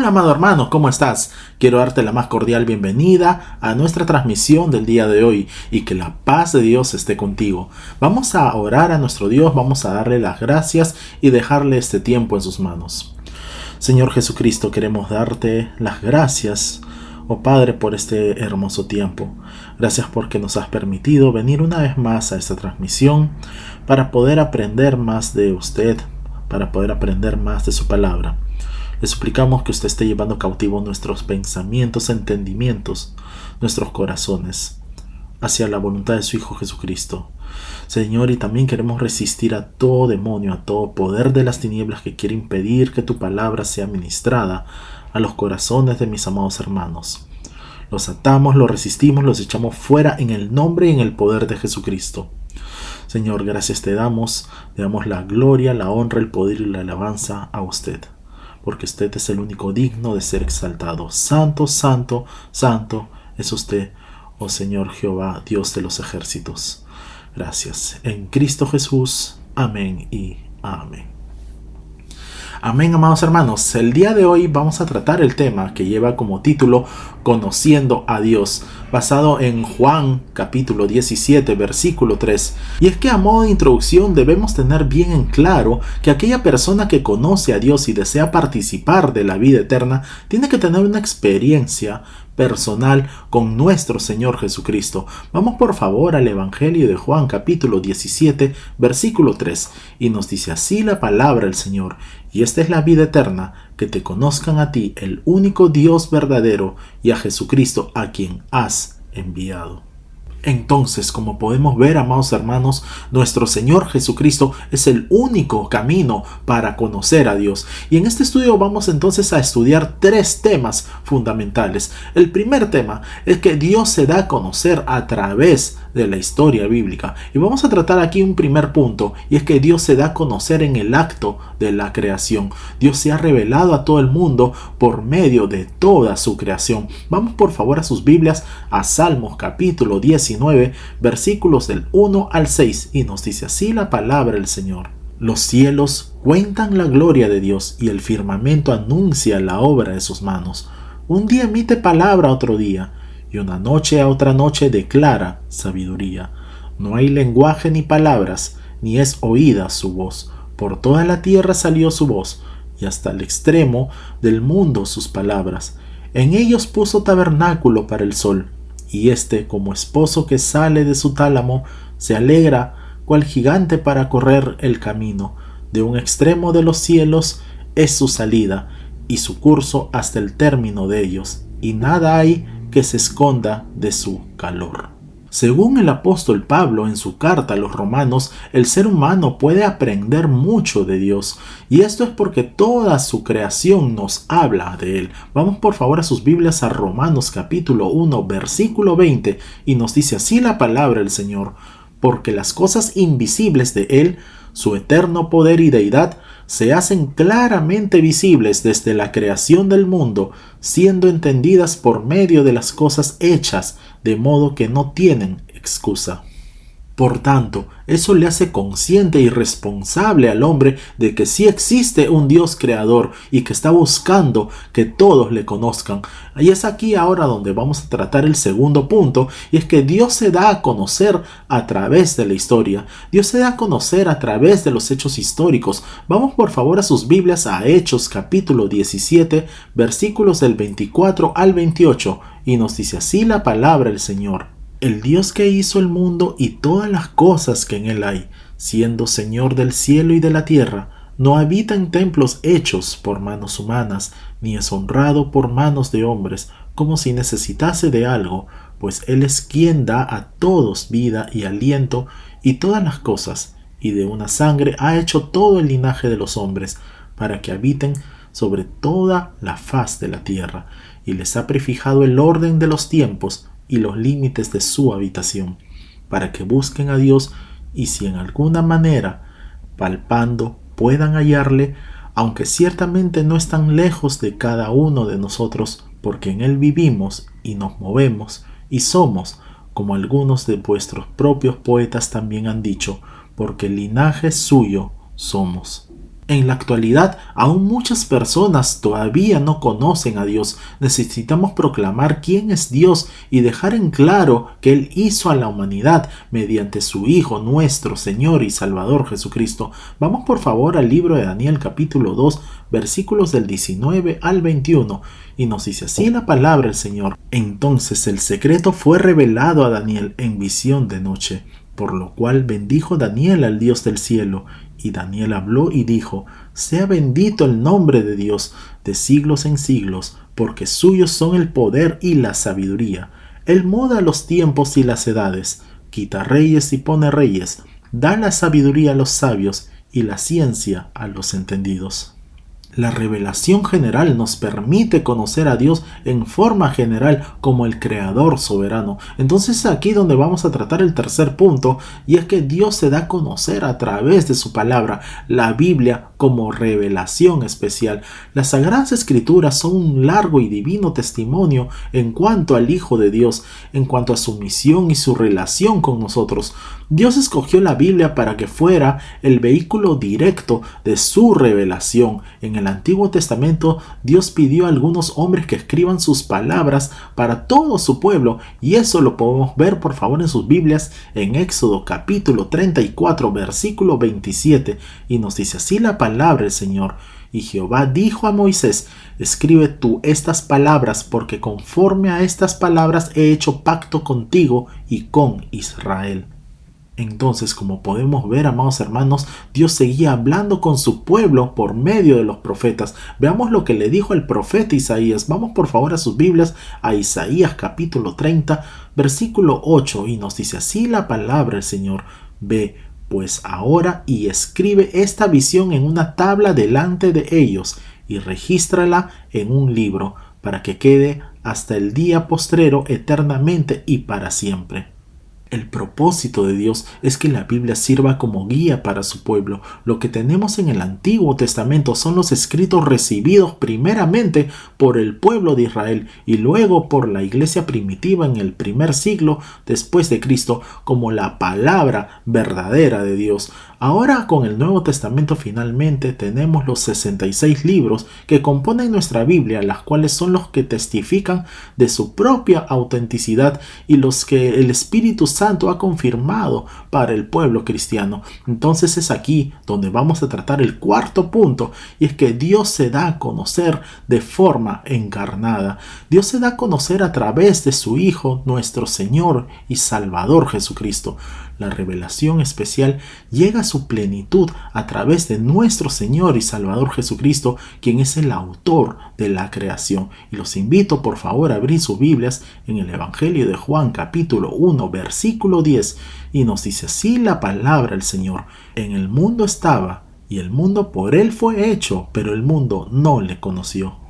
Hola amado hermano, ¿cómo estás? Quiero darte la más cordial bienvenida a nuestra transmisión del día de hoy y que la paz de Dios esté contigo. Vamos a orar a nuestro Dios, vamos a darle las gracias y dejarle este tiempo en sus manos. Señor Jesucristo, queremos darte las gracias, oh Padre, por este hermoso tiempo. Gracias porque nos has permitido venir una vez más a esta transmisión para poder aprender más de usted, para poder aprender más de su palabra. Le suplicamos que usted esté llevando cautivo nuestros pensamientos, entendimientos, nuestros corazones hacia la voluntad de su Hijo Jesucristo. Señor, y también queremos resistir a todo demonio, a todo poder de las tinieblas que quiere impedir que tu palabra sea ministrada a los corazones de mis amados hermanos. Los atamos, los resistimos, los echamos fuera en el nombre y en el poder de Jesucristo. Señor, gracias te damos la gloria, la honra, el poder y la alabanza a usted, porque usted es el único digno de ser exaltado. Santo, santo, santo es usted, oh Señor Jehová, Dios de los ejércitos. Gracias. En Cristo Jesús. Amén y amén. Amén, amados hermanos. El día de hoy vamos a tratar el tema que lleva como título Conociendo a Dios, basado en Juan capítulo 17 versículo 3. Y es que a modo de introducción debemos tener bien en claro que aquella persona que conoce a Dios y desea participar de la vida eterna tiene que tener una experiencia personal con nuestro Señor Jesucristo. Vamos por favor al Evangelio de Juan capítulo 17 versículo 3 y nos dice así la palabra del Señor: y esta es la vida eterna, que te conozcan a ti, el único Dios verdadero, y a Jesucristo a quien has enviado. Entonces, como podemos ver, amados hermanos, nuestro Señor Jesucristo es el único camino para conocer a Dios. Y en este estudio vamos entonces a estudiar tres temas fundamentales. El primer tema es que Dios se da a conocer a través de la historia bíblica. Y vamos a tratar aquí un primer punto, y es que Dios se da a conocer en el acto de la creación. Dios se ha revelado a todo el mundo por medio de toda su creación. Vamos por favor a sus Biblias a Salmos capítulo 19, versículos del 1 al 6, y nos dice así la palabra del Señor: los cielos cuentan la gloria de Dios, y el firmamento anuncia la obra de sus manos. Un día emite palabra a otro día, y una noche a otra noche declara sabiduría. No hay lenguaje ni palabras, ni es oída su voz. Por toda la tierra salió su voz, y hasta el extremo del mundo sus palabras. En ellos puso tabernáculo para el sol, y éste, como esposo que sale de su tálamo, se alegra cual gigante para correr el camino. De un extremo de los cielos es su salida, y su curso hasta el término de ellos, y nada hay que se esconda de su calor. Según el apóstol Pablo en su carta a los romanos, el ser humano puede aprender mucho de Dios, y esto es porque toda su creación nos habla de Él. Vamos por favor a sus Biblias a Romanos capítulo 1 versículo 20 y nos dice así la palabra del Señor: porque las cosas invisibles de Él, su eterno poder y deidad, se hacen claramente visibles desde la creación del mundo, siendo entendidas por medio de las cosas hechas, de modo que no tienen excusa. Por tanto, eso le hace consciente y responsable al hombre de que sí existe un Dios creador y que está buscando que todos le conozcan. Y es aquí ahora donde vamos a tratar el segundo punto, y es que Dios se da a conocer a través de la historia. Dios se da a conocer a través de los hechos históricos. Vamos por favor a sus Biblias a Hechos capítulo 17, versículos del 24 al 28, y nos dice así la palabra del Señor: el Dios que hizo el mundo y todas las cosas que en él hay, siendo Señor del cielo y de la tierra, no habita en templos hechos por manos humanas, ni es honrado por manos de hombres, como si necesitase de algo, pues Él es quien da a todos vida y aliento y todas las cosas, y de una sangre ha hecho todo el linaje de los hombres, para que habiten sobre toda la faz de la tierra, y les ha prefijado el orden de los tiempos y los límites de su habitación, para que busquen a Dios y si en alguna manera, palpando, puedan hallarle, aunque ciertamente no están lejos de cada uno de nosotros, porque en Él vivimos y nos movemos y somos, como algunos de vuestros propios poetas también han dicho, porque linaje suyo somos. En la actualidad, aún muchas personas todavía no conocen a Dios. Necesitamos proclamar quién es Dios y dejar en claro que Él hizo a la humanidad mediante su Hijo, nuestro Señor y Salvador Jesucristo. Vamos por favor al libro de Daniel capítulo 2, versículos del 19 al 21. Y nos dice así la palabra del Señor. Entonces el secreto fue revelado a Daniel en visión de noche, por lo cual bendijo Daniel al Dios del cielo. Y Daniel habló y dijo: sea bendito el nombre de Dios de siglos en siglos, porque suyos son el poder y la sabiduría. Él muda los tiempos y las edades, quita reyes y pone reyes, da la sabiduría a los sabios y la ciencia a los entendidos. La revelación general nos permite conocer a Dios en forma general como el Creador soberano. Entonces es aquí donde vamos a tratar el tercer punto, y es que Dios se da a conocer a través de su palabra, la Biblia, como revelación especial. Las Sagradas Escrituras son un largo y divino testimonio en cuanto al Hijo de Dios, en cuanto a su misión y su relación con nosotros. Dios escogió la Biblia para que fuera el vehículo directo de su revelación. En el Antiguo Testamento, Dios pidió a algunos hombres que escriban sus palabras para todo su pueblo, y eso lo podemos ver por favor en sus Biblias en Éxodo capítulo 34 versículo 27, y nos dice así la palabra del Señor. Y Jehová dijo a Moisés: escribe tú estas palabras, porque conforme a estas palabras he hecho pacto contigo y con Israel. Entonces, como podemos ver, amados hermanos, Dios seguía hablando con su pueblo por medio de los profetas. Veamos lo que le dijo el profeta Isaías. Vamos por favor a sus Biblias, a Isaías capítulo 30, versículo 8, y nos dice así la palabra del Señor: ve pues ahora y escribe esta visión en una tabla delante de ellos, y regístrala en un libro, para que quede hasta el día postrero eternamente y para siempre. El propósito de Dios es que la Biblia sirva como guía para su pueblo. Lo que tenemos en el Antiguo Testamento son los escritos recibidos primeramente por el pueblo de Israel y luego por la iglesia primitiva en el primer siglo después de Cristo como la palabra verdadera de Dios. Ahora con el Nuevo Testamento finalmente tenemos los 66 libros que componen nuestra Biblia, las cuales son los que testifican de su propia autenticidad y los que el Espíritu Santo ha confirmado para el pueblo cristiano. Entonces es aquí donde vamos a tratar el cuarto punto, y es que Dios se da a conocer de forma encarnada. Dios se da a conocer a través de su Hijo, nuestro Señor y Salvador Jesucristo. La revelación especial llega a su plenitud a través de nuestro Señor y Salvador Jesucristo, quien es el autor de la creación. Y los invito por favor a abrir sus Biblias en el Evangelio de Juan capítulo 1 versículo 10, y nos dice así la palabra del Señor: en el mundo estaba, y el mundo por él fue hecho, pero el mundo no le conoció.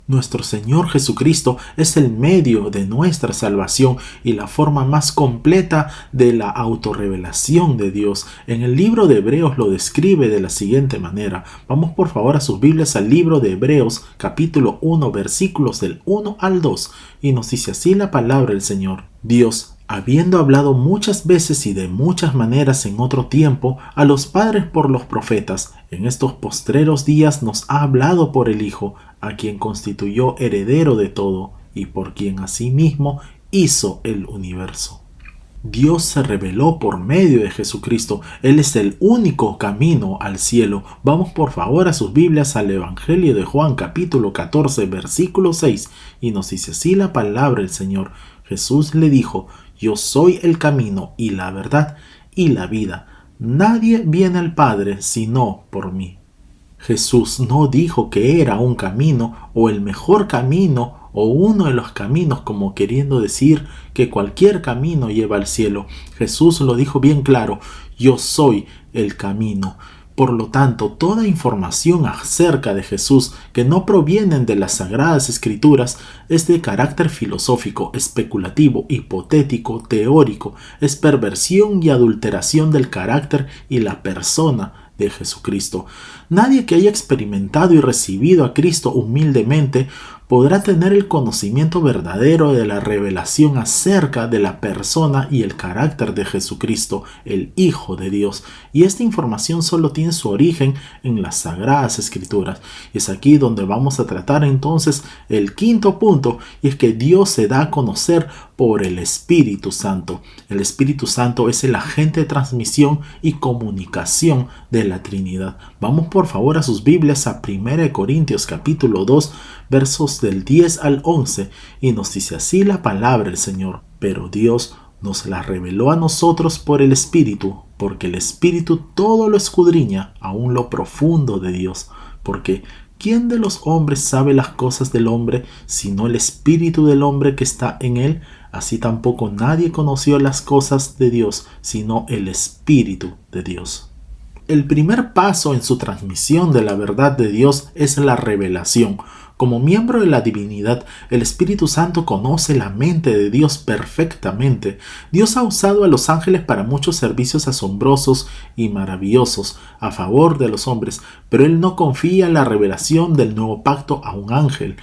Nuestro Señor Jesucristo es el medio de nuestra salvación y la forma más completa de la autorrevelación de Dios. En el libro de Hebreos lo describe de la siguiente manera. Vamos por favor a sus Biblias al libro de Hebreos capítulo 1 versículos del 1 al 2, y nos dice así la palabra del Señor: Dios, habiendo hablado muchas veces y de muchas maneras en otro tiempo a los padres por los profetas, en estos postreros días nos ha hablado por el Hijo, a quien constituyó heredero de todo, y por quien asimismo hizo el universo. Dios se reveló por medio de Jesucristo. Él es el único camino al cielo. Vamos por favor a sus Biblias al Evangelio de Juan capítulo 14 versículo 6, y nos dice así la palabra del Señor. Jesús le dijo: yo soy el camino y la verdad y la vida. Nadie viene al Padre sino por mí. Jesús no dijo que era un camino o el mejor camino o uno de los caminos, como queriendo decir que cualquier camino lleva al cielo. Jesús lo dijo bien claro: yo soy el camino. Por lo tanto, toda información acerca de Jesús que no provienen de las Sagradas Escrituras es de carácter filosófico, especulativo, hipotético, teórico, es perversión y adulteración del carácter y la persona de Jesucristo. Nadie que haya experimentado y recibido a Cristo humildemente podrá tener el conocimiento verdadero de la revelación acerca de la persona y el carácter de Jesucristo, el Hijo de Dios. Y esta información solo tiene su origen en las Sagradas Escrituras. Y es aquí donde vamos a tratar entonces el quinto punto, y es que Dios se da a conocer por el Espíritu Santo. El Espíritu Santo es el agente de transmisión y comunicación de la Trinidad. Vamos por favor a sus Biblias a 1 Corintios capítulo 2, versos del 10 al 11, y nos dice así la palabra del Señor: pero Dios nos la reveló a nosotros por el Espíritu, porque el Espíritu todo lo escudriña, aún lo profundo de Dios. Porque ¿quién de los hombres sabe las cosas del hombre, sino el Espíritu del hombre que está en él? Así tampoco nadie conoció las cosas de Dios, sino el Espíritu de Dios. El primer paso en su transmisión de la verdad de Dios es la revelación. Como miembro de la divinidad, el Espíritu Santo conoce la mente de Dios perfectamente. Dios ha usado a los ángeles para muchos servicios asombrosos y maravillosos a favor de los hombres, pero Él no confía la revelación del nuevo pacto a un ángel.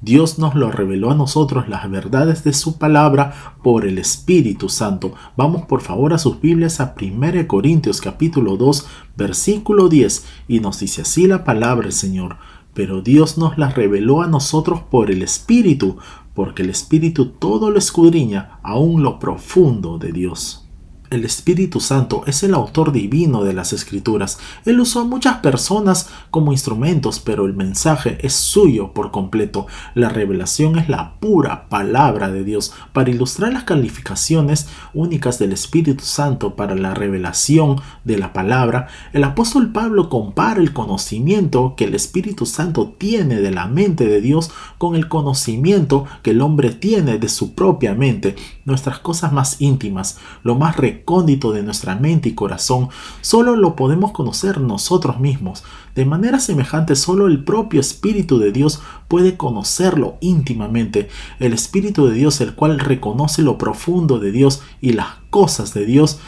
Dios nos lo reveló a nosotros las verdades de su palabra por el Espíritu Santo. Vamos por favor a sus Biblias a 1 Corintios capítulo 2, versículo 10, y nos dice así la palabra del Señor: pero Dios nos la reveló a nosotros por el Espíritu, porque el Espíritu todo lo escudriña, aún lo profundo de Dios. El Espíritu Santo es el autor divino de las Escrituras. Él usó a muchas personas como instrumentos, pero el mensaje es suyo por completo. La revelación es la pura palabra de Dios. Para ilustrar las calificaciones únicas del Espíritu Santo para la revelación de la palabra, el apóstol Pablo compara el conocimiento que el Espíritu Santo tiene de la mente de Dios con el conocimiento que el hombre tiene de su propia mente. Nuestras cosas más íntimas, lo más recóndito de nuestra mente y corazón, solo lo podemos conocer nosotros mismos. De manera semejante, solo el propio Espíritu de Dios puede conocerlo íntimamente. El Espíritu de Dios, el cual reconoce lo profundo de Dios y las cosas de Dios,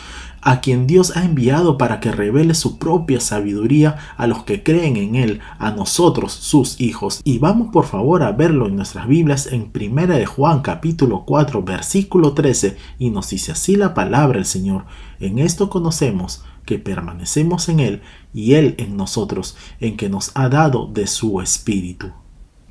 a quien Dios ha enviado para que revele su propia sabiduría a los que creen en Él, a nosotros, sus hijos. Y vamos por favor a verlo en nuestras Biblias en 1 de Juan capítulo 4 versículo 13, y nos dice así la palabra del Señor: en esto conocemos que permanecemos en Él y Él en nosotros, en que nos ha dado de su Espíritu.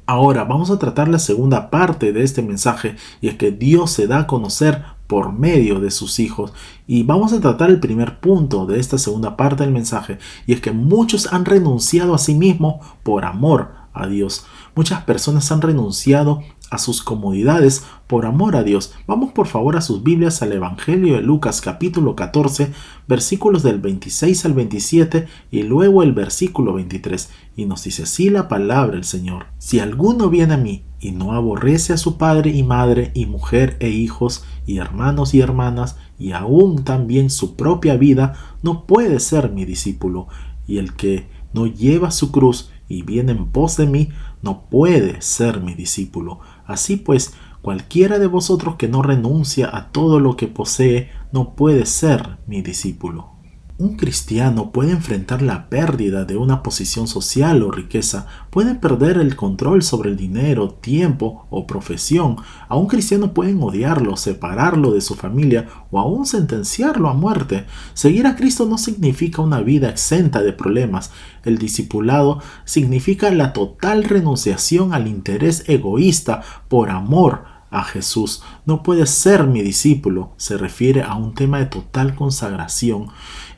Ahora vamos a tratar la segunda parte de este mensaje, y es que Dios se da a conocer por medio de sus hijos. Y vamos a tratar el primer punto de esta segunda parte del mensaje, y es que muchos han renunciado a sí mismos por amor a Dios. Muchas personas han renunciado a sus comodidades por amor a Dios. Vamos por favor a sus Biblias al Evangelio de Lucas capítulo 14, versículos del 26 al 27 y luego el versículo 23. Y nos dice así la palabra del Señor: si alguno viene a mí y no aborrece a su padre y madre y mujer e hijos y hermanos y hermanas y aún también su propia vida, no puede ser mi discípulo. Y el que no lleva su cruz y viene en pos de mí, no puede ser mi discípulo. Así pues, cualquiera de vosotros que no renuncia a todo lo que posee, no puede ser mi discípulo. Un cristiano puede enfrentar la pérdida de una posición social o riqueza, puede perder el control sobre el dinero, tiempo o profesión. A un cristiano pueden odiarlo, separarlo de su familia o aún sentenciarlo a muerte. Seguir a Cristo no significa una vida exenta de problemas. El discipulado significa la total renunciación al interés egoísta por amor a Jesús. No puede ser mi discípulo se refiere a un tema de total consagración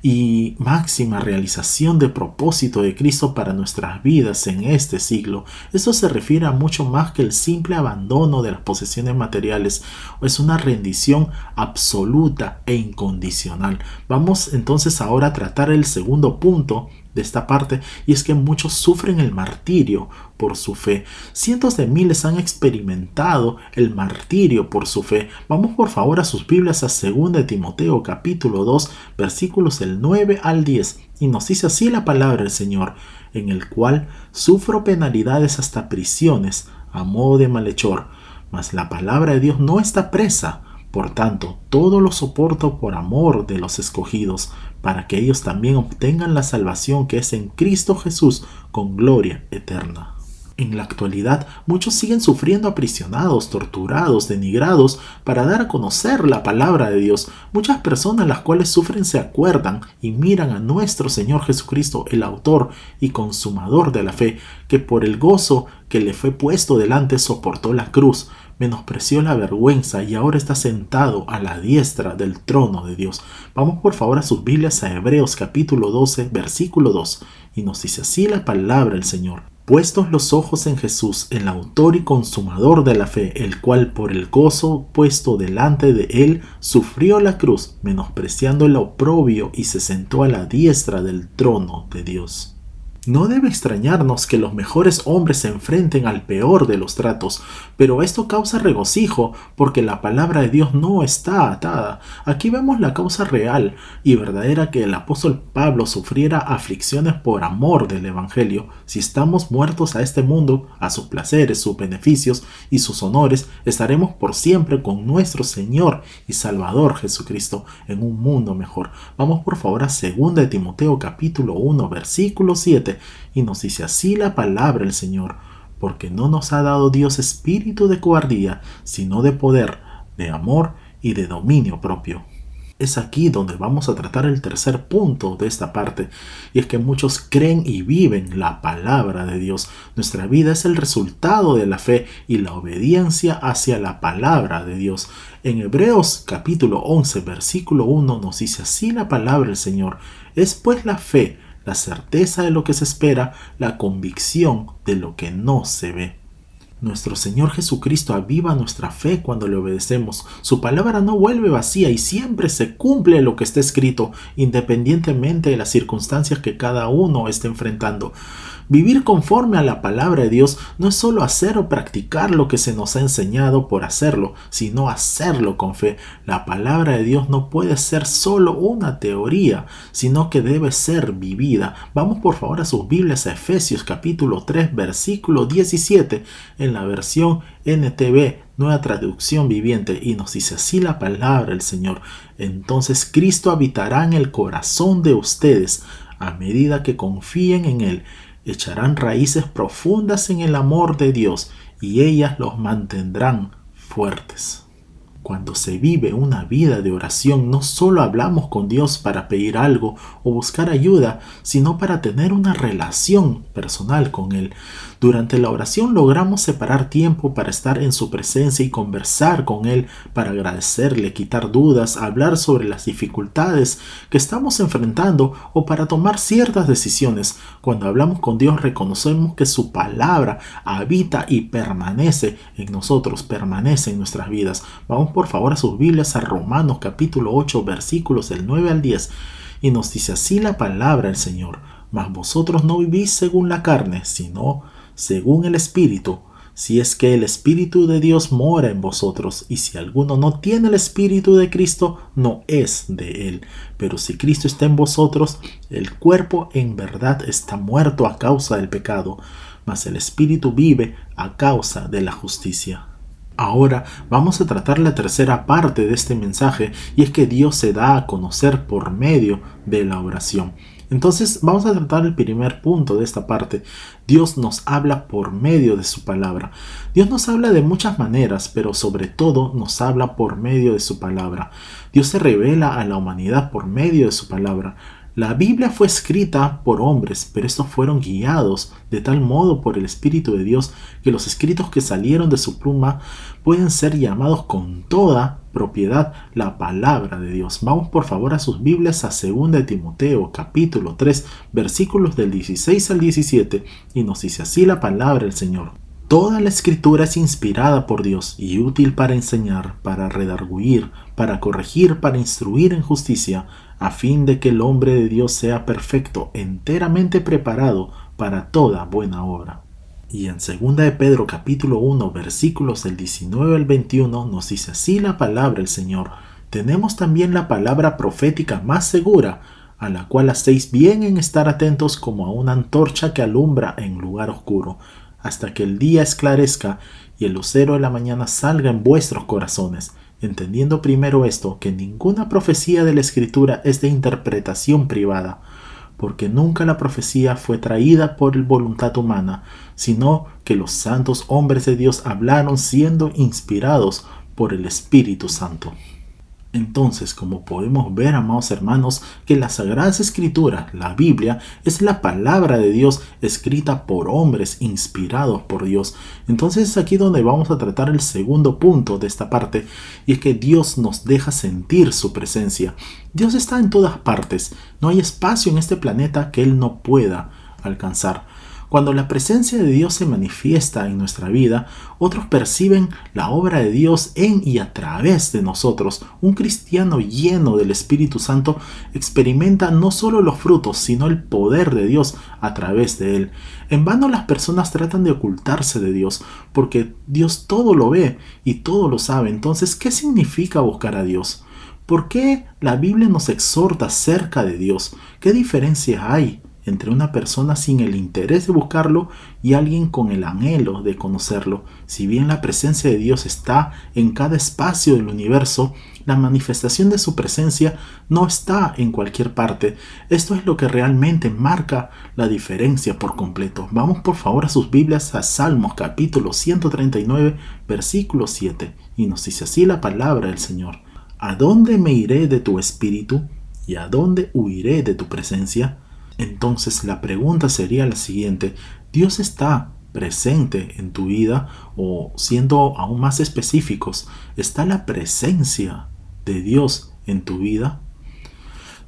y máxima realización de propósito de Cristo para nuestras vidas en este siglo. Esto se refiere a mucho más que el simple abandono de las posesiones materiales. Es una rendición absoluta e incondicional. Vamos entonces ahora a tratar el segundo punto de esta parte, y es que muchos sufren el martirio por su fe. Cientos de miles han experimentado el martirio por su fe. Vamos por favor a sus Biblias a 2 de Timoteo capítulo 2 versículos del 9 al 10, y nos dice así la palabra del Señor: en el cual sufro penalidades hasta prisiones a modo de malhechor, mas la palabra de Dios no está presa. Por tanto, todo lo soporto por amor de los escogidos, para que ellos también obtengan la salvación que es en Cristo Jesús con gloria eterna. En la actualidad, muchos siguen sufriendo aprisionados, torturados, denigrados para dar a conocer la palabra de Dios. Muchas personas las cuales sufren se acuerdan y miran a nuestro Señor Jesucristo, el autor y consumador de la fe, que por el gozo que le fue puesto delante soportó la cruz, menospreció la vergüenza y ahora está sentado a la diestra del trono de Dios. Vamos por favor a sus Biblias a Hebreos capítulo 12, versículo 2, y nos dice así la palabra del Señor. Puestos los ojos en Jesús, el autor y consumador de la fe, el cual por el gozo puesto delante de él sufrió la cruz, menospreciando el oprobio, y se sentó a la diestra del trono de Dios. No debe extrañarnos que los mejores hombres se enfrenten al peor de los tratos, pero esto causa regocijo porque la palabra de Dios no está atada. Aquí vemos la causa real y verdadera que el apóstol Pablo sufriera aflicciones por amor del Evangelio. Si estamos muertos a este mundo, a sus placeres, sus beneficios y sus honores, estaremos por siempre con nuestro Señor y Salvador Jesucristo en un mundo mejor. Vamos por favor a 2 de Timoteo capítulo 1 versículo 7. Y nos dice así la palabra del Señor, porque no nos ha dado Dios espíritu de cobardía, sino de poder, de amor y de dominio propio. Es aquí donde vamos a tratar el tercer punto de esta parte, y es que muchos creen y viven la palabra de Dios. Nuestra vida es el resultado de la fe y la obediencia hacia la palabra de Dios. En Hebreos capítulo 11 versículo 1 nos dice así la palabra del Señor, es pues la fe, la certeza de lo que se espera, la convicción de lo que no se ve. Nuestro Señor Jesucristo aviva nuestra fe cuando le obedecemos. Su palabra no vuelve vacía y siempre se cumple lo que está escrito, independientemente de las circunstancias que cada uno esté enfrentando. Vivir conforme a la palabra de Dios no es solo hacer o practicar lo que se nos ha enseñado por hacerlo, sino hacerlo con fe. La palabra de Dios no puede ser solo una teoría, sino que debe ser vivida. Vamos por favor a sus Biblias a Efesios capítulo 3 versículo 17 en la versión NTV, Nueva Traducción Viviente, y nos dice así la palabra del Señor. Entonces Cristo habitará en el corazón de ustedes a medida que confíen en Él. Echarán raíces profundas en el amor de Dios y ellas los mantendrán fuertes. Cuando se vive una vida de oración, no solo hablamos con Dios para pedir algo o buscar ayuda, sino para tener una relación personal con Él. Durante la oración logramos separar tiempo para estar en su presencia y conversar con Él, para agradecerle, quitar dudas, hablar sobre las dificultades que estamos enfrentando o para tomar ciertas decisiones. Cuando hablamos con Dios reconocemos que su palabra habita y permanece en nosotros, permanece en nuestras vidas. Vamos por favor a sus Biblias a Romanos capítulo 8 versículos del 9 al 10 y nos dice así la palabra del Señor. Mas vosotros no vivís según la carne, sino según el Espíritu, si es que el Espíritu de Dios mora en vosotros, y si alguno no tiene el Espíritu de Cristo, no es de él. Pero si Cristo está en vosotros, el cuerpo en verdad está muerto a causa del pecado, mas el Espíritu vive a causa de la justicia. Ahora vamos a tratar la tercera parte de este mensaje, y es que Dios se da a conocer por medio de la oración. Entonces vamos a tratar el primer punto de esta parte. Dios nos habla por medio de su palabra. Dios nos habla de muchas maneras, pero sobre todo nos habla por medio de su palabra. Dios se revela a la humanidad por medio de su palabra. La Biblia fue escrita por hombres, pero estos fueron guiados de tal modo por el Espíritu de Dios que los escritos que salieron de su pluma pueden ser llamados con toda propiedad la palabra de Dios. Vamos por favor a sus Biblias a 2 de Timoteo capítulo 3 versículos del 16 al 17 y nos dice así la palabra del Señor. Toda la escritura es inspirada por Dios y útil para enseñar, para redarguir, para corregir, para instruir en justicia, a fin de que el hombre de Dios sea perfecto, enteramente preparado para toda buena obra. Y en 2 de Pedro capítulo 1 versículos del 19 al 21 nos dice así la palabra del Señor. Tenemos también la palabra profética más segura, a la cual hacéis bien en estar atentos como a una antorcha que alumbra en lugar oscuro, hasta que el día esclarezca y el lucero de la mañana salga en vuestros corazones, entendiendo primero esto, que ninguna profecía de la Escritura es de interpretación privada, porque nunca la profecía fue traída por voluntad humana, sino que los santos hombres de Dios hablaron siendo inspirados por el Espíritu Santo. Entonces, como podemos ver, amados hermanos, que la Sagrada Escritura, la Biblia, es la palabra de Dios escrita por hombres inspirados por Dios. Entonces es aquí donde vamos a tratar el segundo punto de esta parte, y es que Dios nos deja sentir su presencia. Dios está en todas partes, no hay espacio en este planeta que Él no pueda alcanzar. Cuando la presencia de Dios se manifiesta en nuestra vida, otros perciben la obra de Dios en y a través de nosotros. Un cristiano lleno del Espíritu Santo experimenta no solo los frutos, sino el poder de Dios a través de él. En vano las personas tratan de ocultarse de Dios, porque Dios todo lo ve y todo lo sabe. Entonces, ¿qué significa buscar a Dios? ¿Por qué la Biblia nos exhorta acerca de Dios? ¿Qué diferencia hay entre una persona sin el interés de buscarlo y alguien con el anhelo de conocerlo? Si bien la presencia de Dios está en cada espacio del universo, la manifestación de su presencia no está en cualquier parte. Esto es lo que realmente marca la diferencia por completo. Vamos por favor a sus Biblias a Salmos capítulo 139, versículo 7, y nos dice así la palabra del Señor: ¿A dónde me iré de tu espíritu? ¿Y a dónde huiré de tu presencia? Entonces la pregunta sería la siguiente: ¿Dios está presente en tu vida? O siendo aún más específicos, ¿está la presencia de Dios en tu vida?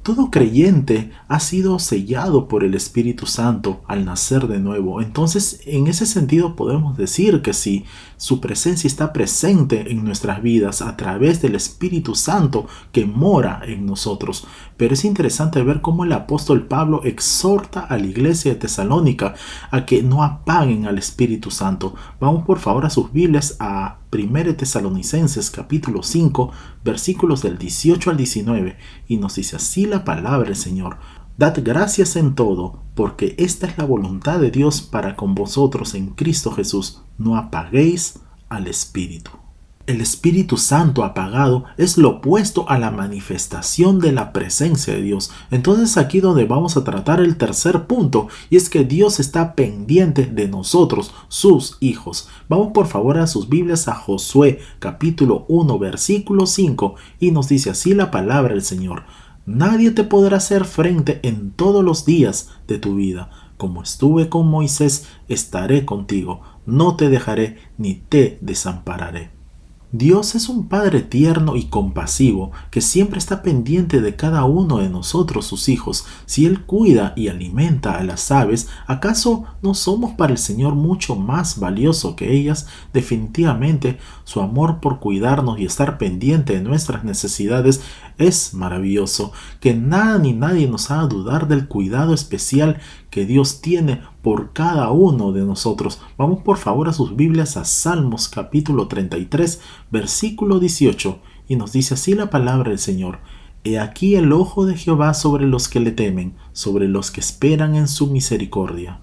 Todo creyente ha sido sellado por el Espíritu Santo al nacer de nuevo. Entonces, en ese sentido podemos decir que sí, su presencia está presente en nuestras vidas a través del Espíritu Santo que mora en nosotros. Pero es interesante ver cómo el apóstol Pablo exhorta a la iglesia de Tesalónica a que no apaguen al Espíritu Santo. Vamos por favor a sus Biblias a 1 Tesalonicenses capítulo 5, versículos del 18 al 19, y nos dice así la palabra del Señor: Dad gracias en todo, porque esta es la voluntad de Dios para con vosotros en Cristo Jesús. No apaguéis al Espíritu. El Espíritu Santo apagado es lo opuesto a la manifestación de la presencia de Dios. Entonces aquí donde vamos a tratar el tercer punto, y es que Dios está pendiente de nosotros, sus hijos. Vamos por favor a sus Biblias a Josué capítulo 1 versículo 5, y nos dice así la palabra del Señor: Nadie te podrá hacer frente en todos los días de tu vida. Como estuve con Moisés, estaré contigo. No te dejaré ni te desampararé. Dios es un Padre tierno y compasivo que siempre está pendiente de cada uno de nosotros, sus hijos. Si Él cuida y alimenta a las aves, ¿acaso no somos para el Señor mucho más valioso que ellas? Definitivamente, su amor por cuidarnos y estar pendiente de nuestras necesidades es maravilloso. Que nada ni nadie nos haga dudar del cuidado especial que Dios tiene por cada uno de nosotros. Vamos por favor a sus Biblias a Salmos capítulo 33, versículo 18, y nos dice así la palabra del Señor: He aquí el ojo de Jehová sobre los que le temen, sobre los que esperan en su misericordia.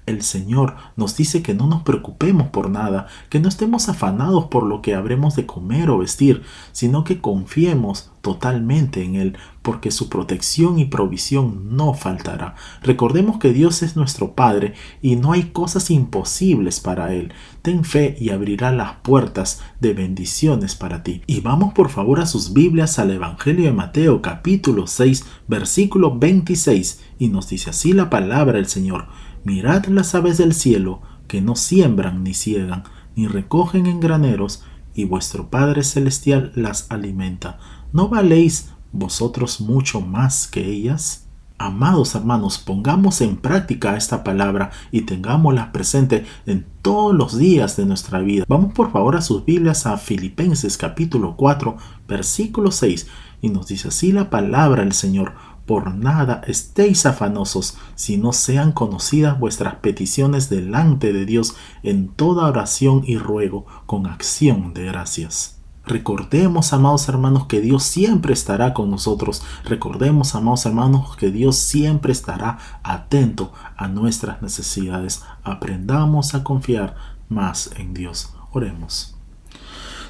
El Señor nos dice que no nos preocupemos por nada, que no estemos afanados por lo que habremos de comer o vestir, sino que confiemos totalmente en Él, porque su protección y provisión no faltará. Recordemos que Dios es nuestro Padre y no hay cosas imposibles para Él. Ten fe y abrirá las puertas de bendiciones para ti. Y vamos por favor a sus Biblias al Evangelio de Mateo capítulo 6, versículo 26, y nos dice así la palabra del Señor: Mirad las aves del cielo, que no siembran ni ciegan, ni recogen en graneros, y vuestro Padre Celestial las alimenta. ¿No valéis vosotros mucho más que ellas? Amados hermanos, pongamos en práctica esta palabra y tengámosla presente en todos los días de nuestra vida. Vamos por favor a sus Biblias a Filipenses capítulo 4, versículo 6, y nos dice así la palabra del Señor: Por nada estéis afanosos, si no sean conocidas vuestras peticiones delante de Dios en toda oración y ruego, con acción de gracias. Recordemos, amados hermanos, que Dios siempre estará con nosotros. Recordemos, amados hermanos, que Dios siempre estará atento a nuestras necesidades. Aprendamos a confiar más en Dios. Oremos.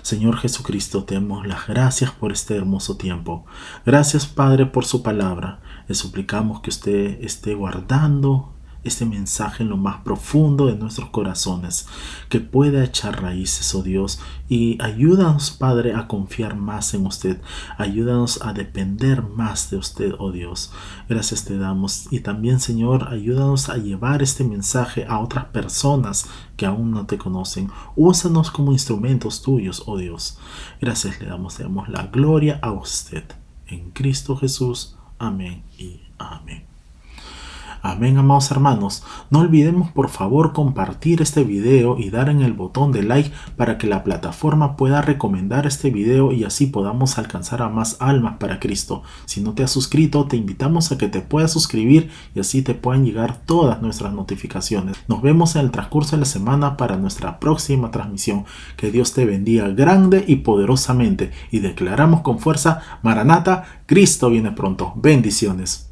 Señor Jesucristo, te damos las gracias por este hermoso tiempo. Gracias, Padre, por su palabra. Le suplicamos que usted esté guardando este mensaje en lo más profundo de nuestros corazones, que pueda echar raíces, oh Dios, y ayúdanos, Padre, a confiar más en usted, ayúdanos a depender más de usted, oh Dios. Gracias te damos, y también, Señor, ayúdanos a llevar este mensaje a otras personas que aún no te conocen. Úsanos como instrumentos tuyos, oh Dios. Gracias le damos la gloria a usted. En Cristo Jesús. Amén y amén. Amén, amados hermanos. No olvidemos por favor compartir este video y dar en el botón de like para que la plataforma pueda recomendar este video y así podamos alcanzar a más almas para Cristo. Si no te has suscrito, te invitamos a que te puedas suscribir y así te puedan llegar todas nuestras notificaciones. Nos vemos en el transcurso de la semana para nuestra próxima transmisión. Que Dios te bendiga grande y poderosamente y declaramos con fuerza: Maranata, Cristo viene pronto. Bendiciones.